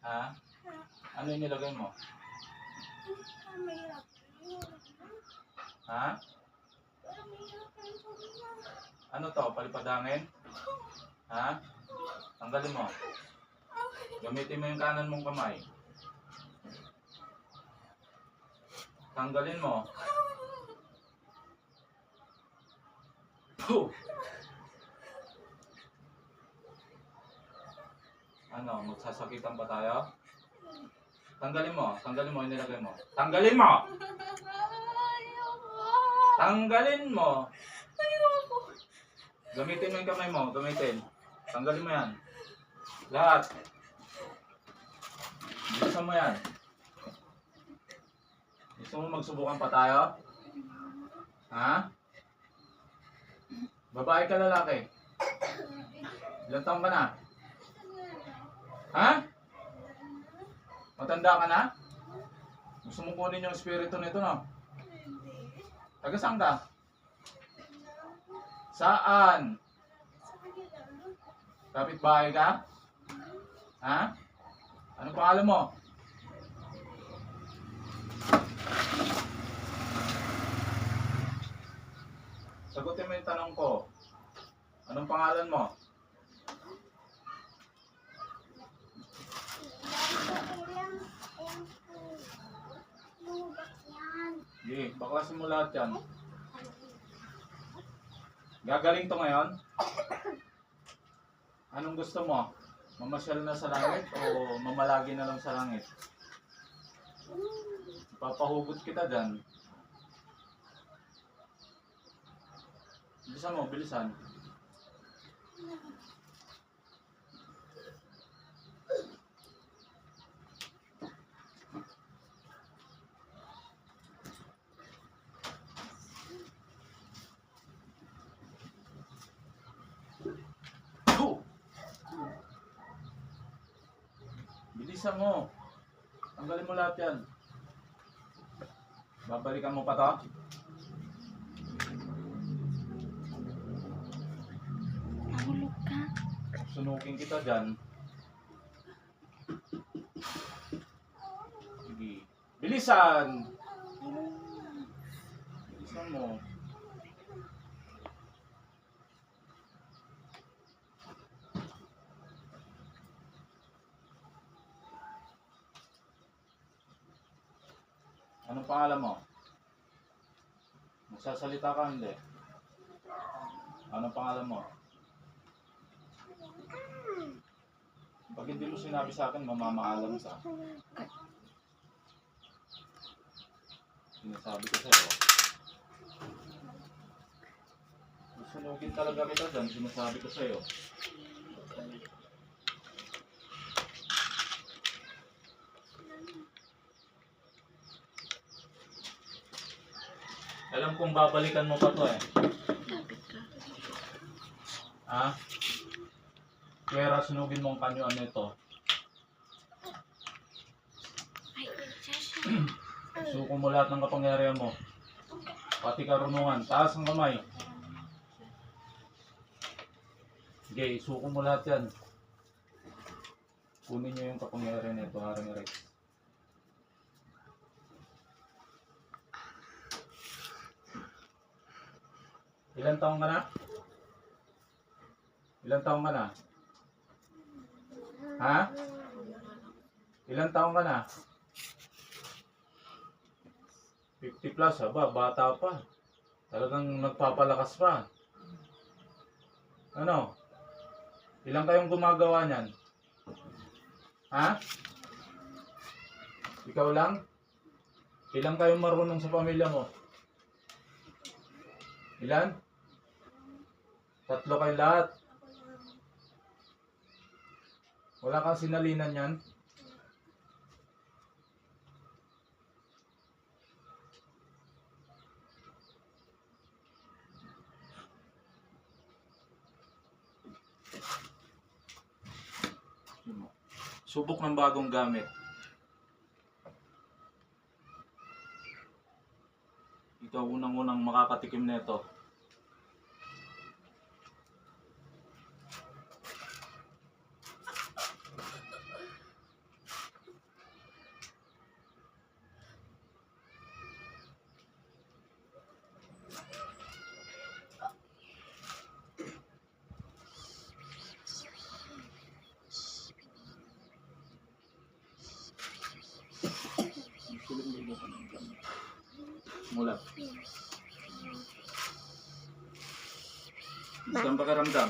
Ha? Ano yung nilagay mo? Ha? Ano to? Palipadangin? Ha? Tanggalin mo. Gamitin mo yung kanan mong kamay. Tanggalin mo. Puh! Ano? Magsasakitan ba tayo? Tanggalin mo. Tanggalin mo yung nilagay mo. Tanggalin mo! Tanggalin mo! Gamitin mo yung kamay mo. Gamitin. Tanggalin mo yan. Lahat. Bilisan mo yan. Gusto mo magsubukan pa tayo? Ha? Babae ka lalaki? Ilang taon ka na? Ha? Matanda ka na? Gusto mo kunin yung espiritu nito, no? Taga saan ka? Saan? Kapitbahay ka? Ha? Anong pangalan mo? Sagutin mo yung tanong ko. Anong pangalan mo? Sige, baklasin mo lahat yan. Gagaling to ngayon? Anong gusto mo? Mamasyal na sa langit o mamalagi na lang sa langit? Papahugot kita dyan. Bilisan mo, bilisan. Go! Bilisan mo. Tanggalin mo lahat yan. Babalikan mo pa to? Nahulog ka. Sunugin kita dyan. Sige. Bilisan! Bilisan mo. Anong pangalan mo? Magsasalita ka hindi? Anong pangalan mo? Pag hindi mo sinabi sa akin, mamamaalam ka. Sinasabi ko sa'yo. Susunugin talaga kita dyan, sinasabi ko sa'yo. Alam kong babalikan mo pa to eh. Ha? Kaya sunugin mo ang kanyuan nito. Suko mo lahat ng kapangyarihan mo. Pati karunungan. Taas ang kamay. Sige, suko mo lahat yan. Kunin nyo yung kapangyarihan nito, Haring Rex. Ilan taong ka na? Ilan taong ka na? Ha? Ilan taong ka na? 50 plus, aba, bata pa. Talagang nagpapalakas pa. Ano? Ilan kayong gumagawa niyan? Ha? Ikaw lang? Ilan kayong marunong sa pamilya mo? Ilan? 3 kayo lahat. Wala kang sinalinan yan? Subok ng bagong gamit. Ikaw unang-unang makakatikim nito. Mulat. Gusto ang pakiramdam?